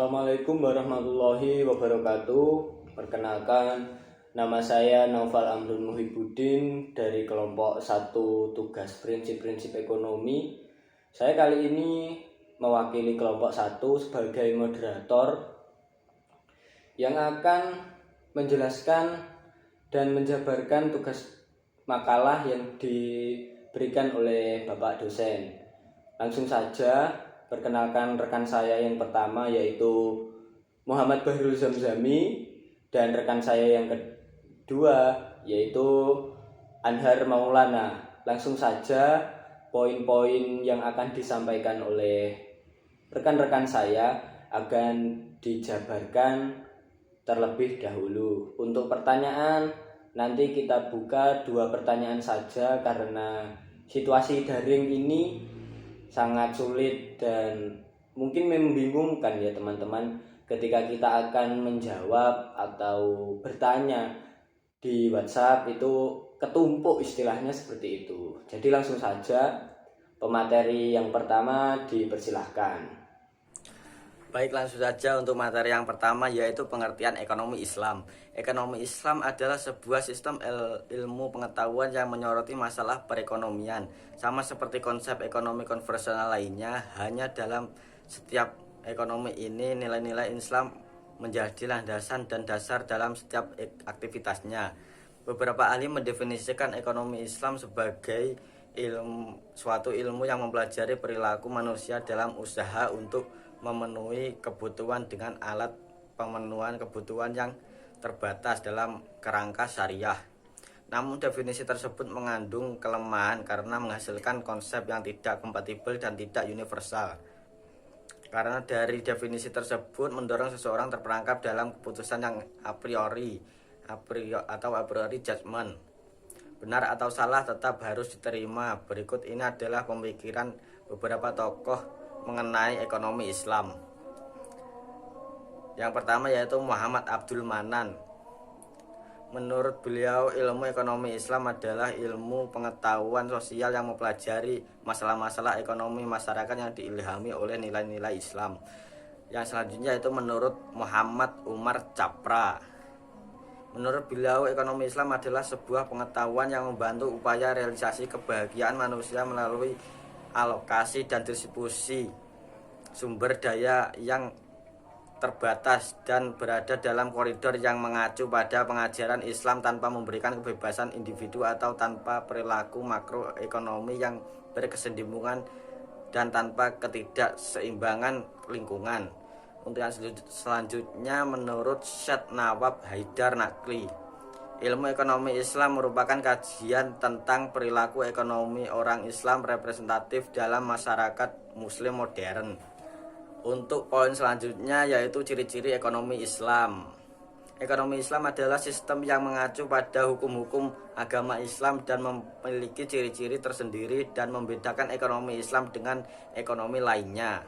Assalamualaikum warahmatullahi wabarakatuh. Perkenalkan, nama saya Naufal Amrun Muhibbuddin dari kelompok 1 tugas prinsip-prinsip ekonomi. Saya kali ini mewakili kelompok 1 sebagai moderator yang akan menjelaskan dan menjabarkan tugas makalah yang diberikan oleh Bapak dosen. Langsung saja, perkenalkan rekan saya yang pertama yaitu Muhammad Bahrul Zamzami, dan rekan saya yang kedua yaitu Anhar Maulana. Langsung saja poin-poin yang akan disampaikan oleh rekan-rekan saya akan dijabarkan terlebih dahulu. Untuk pertanyaan nanti kita buka 2 pertanyaan saja karena situasi daring ini sangat sulit dan mungkin membingungkan ya teman-teman ketika kita akan menjawab atau bertanya di WhatsApp itu ketumpuk, istilahnya seperti itu. Jadi langsung saja pemateri yang pertama dipersilahkan. Baik, langsung saja untuk materi yang pertama yaitu pengertian ekonomi Islam. Ekonomi Islam adalah sebuah sistem ilmu pengetahuan yang menyoroti masalah perekonomian. Sama seperti konsep ekonomi konvensional lainnya, hanya dalam setiap ekonomi ini nilai-nilai Islam menjadi landasan dan dasar dalam setiap aktivitasnya. Beberapa ahli mendefinisikan ekonomi Islam sebagai suatu ilmu yang mempelajari perilaku manusia dalam usaha untuk memenuhi kebutuhan dengan alat pemenuhan kebutuhan yang terbatas dalam kerangka syariah. Namun definisi tersebut mengandung kelemahan karena menghasilkan konsep yang tidak kompatibel dan tidak universal. Karena dari definisi tersebut mendorong seseorang terperangkap dalam keputusan yang a priori judgment. Benar atau salah tetap harus diterima. Berikut ini adalah pemikiran beberapa tokoh mengenai ekonomi Islam. Yang pertama yaitu Muhammad Abdul Manan. Menurut beliau, ilmu ekonomi Islam adalah ilmu pengetahuan sosial yang mempelajari masalah-masalah ekonomi masyarakat yang diilhami oleh nilai-nilai Islam. Yang selanjutnya yaitu menurut Muhammad Umar Capra. Menurut beliau, ekonomi Islam adalah sebuah pengetahuan yang membantu upaya realisasi kebahagiaan manusia melalui alokasi dan distribusi sumber daya yang terbatas dan berada dalam koridor yang mengacu pada pengajaran Islam tanpa memberikan kebebasan individu atau tanpa perilaku makroekonomi yang berkesinambungan dan tanpa ketidakseimbangan lingkungan. Untuk yang selanjutnya menurut Syed Nawab Haidar Nakli, ilmu ekonomi Islam merupakan kajian tentang perilaku ekonomi orang Islam representatif dalam masyarakat Muslim modern. Untuk poin selanjutnya yaitu ciri-ciri ekonomi Islam. Ekonomi Islam adalah sistem yang mengacu pada hukum-hukum agama Islam dan memiliki ciri-ciri tersendiri dan membedakan ekonomi Islam dengan ekonomi lainnya.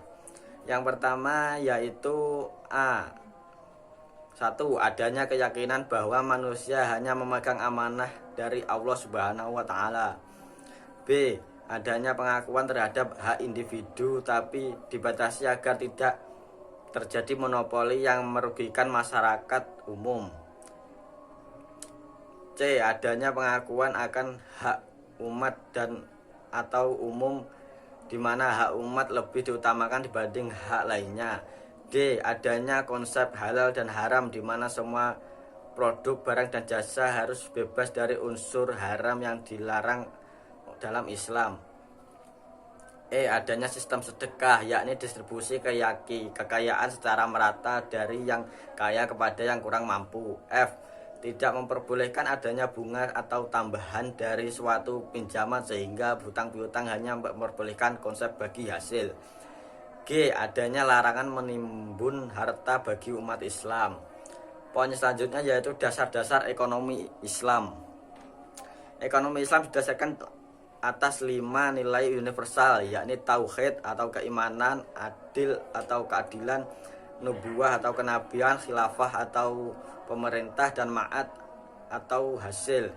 Yang pertama yaitu A. 1. Adanya keyakinan bahwa manusia hanya memegang amanah dari Allah Subhanahu wa Ta'ala. B. Adanya pengakuan terhadap hak individu tapi dibatasi agar tidak terjadi monopoli yang merugikan masyarakat umum. C. Adanya pengakuan akan hak umat dan atau umum di mana hak umat lebih diutamakan dibanding hak lainnya. D. Adanya konsep halal dan haram di mana semua produk, barang, dan jasa harus bebas dari unsur haram yang dilarang dalam Islam. E. Adanya sistem sedekah, yakni distribusi kekayaan secara merata dari yang kaya kepada yang kurang mampu. F. Tidak memperbolehkan adanya bunga atau tambahan dari suatu pinjaman sehingga hutang piutang hanya memperbolehkan konsep bagi hasil. G. Adanya larangan menimbun harta bagi umat Islam. Poin selanjutnya yaitu dasar-dasar ekonomi Islam. Ekonomi Islam didasarkan atas 5 nilai universal, yakni tauhid atau keimanan, adil atau keadilan, nubuwah atau kenabian, khilafah atau pemerintah, dan ma'ad atau hasil.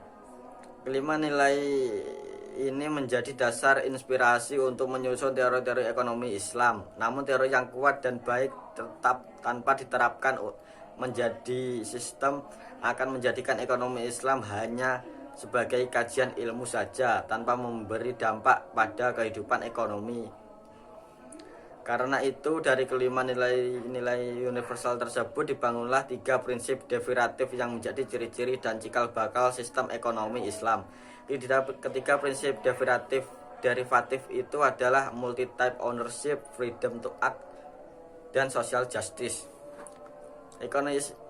Kelima nilai ini menjadi dasar inspirasi untuk menyusun teori-teori ekonomi Islam. Namun teori yang kuat dan baik tetap tanpa diterapkan menjadi sistem akan menjadikan ekonomi Islam hanya sebagai kajian ilmu saja tanpa memberi dampak pada kehidupan ekonomi. Karena itu dari kelima nilai-nilai universal tersebut dibangunlah 3 prinsip derivatif yang menjadi ciri-ciri dan cikal bakal sistem ekonomi Islam. Ketiga prinsip derivatif itu adalah multi-type ownership, freedom to act, dan social justice.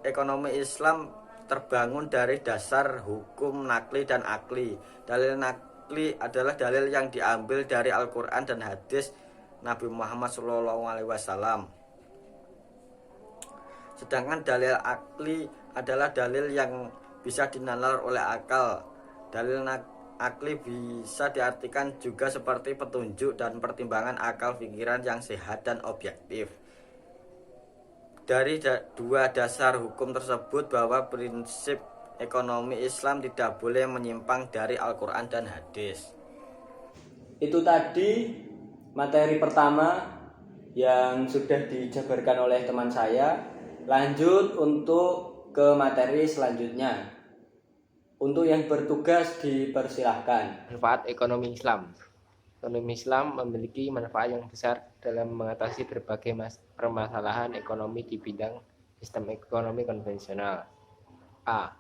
Ekonomi Islam terbangun dari dasar hukum nakli dan akli. Dalil nakli adalah dalil yang diambil dari Al-Quran dan hadis Nabi Muhammad SAW. Sedangkan dalil akli adalah dalil yang bisa dinalar oleh akal. Dalil akli bisa diartikan juga seperti petunjuk dan pertimbangan akal pikiran yang sehat dan objektif. Dari dua dasar hukum tersebut bahwa prinsip ekonomi Islam tidak boleh menyimpang dari Al-Quran dan hadis. Itu tadi materi pertama yang sudah dijabarkan oleh teman saya. Lanjut untuk ke materi selanjutnya. Untuk yang bertugas dipersilahkan. Manfaat ekonomi Islam. Ekonomi Islam memiliki manfaat yang besar dalam mengatasi berbagai permasalahan ekonomi di bidang sistem ekonomi konvensional. A.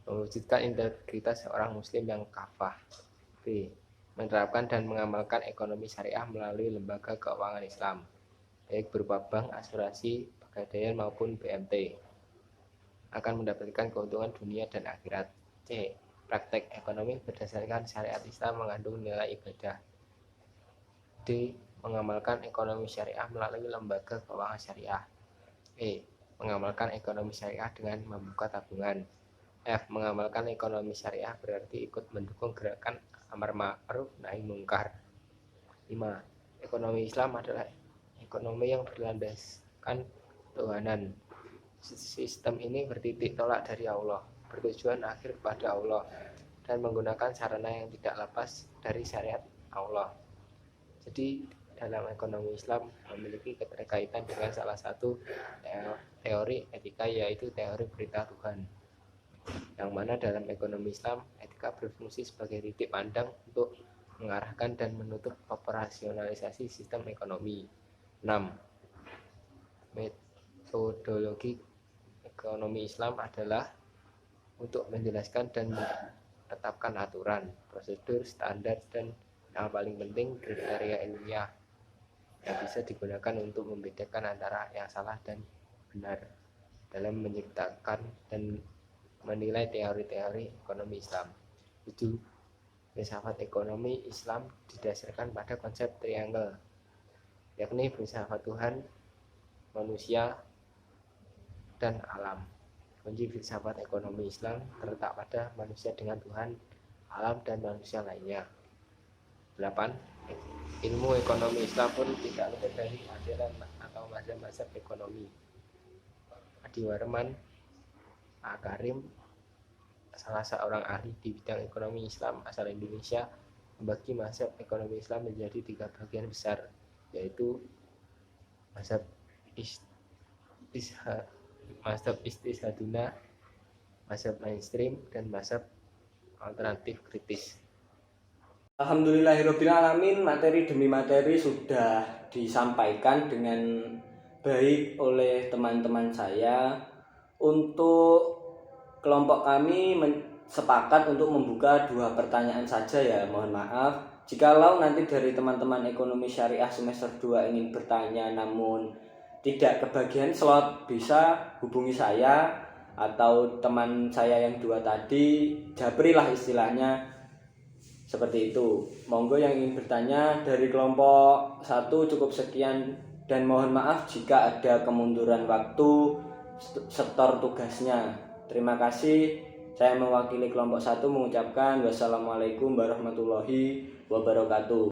Mewujudkan integritas seorang muslim yang kafah. B. Menerapkan dan mengamalkan ekonomi syariah melalui lembaga keuangan Islam, baik berupa bank, asuransi, pegadaian maupun BMT. Akan mendapatkan keuntungan dunia dan akhirat. C. Praktek ekonomi berdasarkan syariat Islam mengandung nilai ibadah. D. Mengamalkan ekonomi syariah melalui lembaga keuangan syariah. E. Mengamalkan ekonomi syariah dengan membuka tabungan. F. Mengamalkan ekonomi syariah berarti ikut mendukung gerakan amar ma'ruf nahi mungkar. 5. Ekonomi Islam adalah ekonomi yang berlandaskan ketuhanan. Sistem ini bertitik tolak dari Allah, bertujuan akhir kepada Allah, dan menggunakan sarana yang tidak lepas dari syariat Allah. Jadi dalam ekonomi Islam memiliki keterkaitan dengan salah satu teori etika, yaitu teori perintah Tuhan, yang mana dalam ekonomi Islam etika berfungsi sebagai titik pandang untuk mengarahkan dan menutup operasionalisasi sistem ekonomi. 6. Metodologi ekonomi Islam adalah untuk menjelaskan dan menetapkan aturan, prosedur, standar, dan yang paling penting kriteria ilmiah yang bisa digunakan untuk membedakan antara yang salah dan benar dalam menciptakan dan menilai teori-teori ekonomi Islam. 7. Filsafat ekonomi Islam didasarkan pada konsep triangle, yakni filsafat Tuhan, manusia, dan alam. Kunci filsafat ekonomi Islam terletak pada manusia dengan Tuhan, alam, dan manusia lainnya. 8. Ilmu ekonomi Islam pun tidak luput dari aliran atau mazhab-mazhab ekonomi. Adi Warman Akarim, salah seorang ahli di bidang ekonomi Islam asal Indonesia, membagi mazhab ekonomi Islam menjadi 3 bagian besar, yaitu mazhab istishaduna, mazhab mainstream, dan mazhab alternatif kritis. Alhamdulillahirrabbilalamin, materi demi materi sudah disampaikan dengan baik oleh teman-teman saya. Untuk kelompok kami sepakat untuk membuka 2 pertanyaan saja ya, mohon maaf. Jikalau nanti dari teman-teman ekonomi syariah semester 2 ingin bertanya namun tidak kebagian slot, bisa hubungi saya atau teman saya yang 2 tadi, Japri lah istilahnya. Seperti itu. Monggo yang ingin bertanya. Dari kelompok 1 cukup sekian, dan mohon maaf jika ada kemunduran waktu setor tugasnya. Terima kasih. Saya mewakili kelompok 1 mengucapkan wassalamualaikum warahmatullahi wabarakatuh.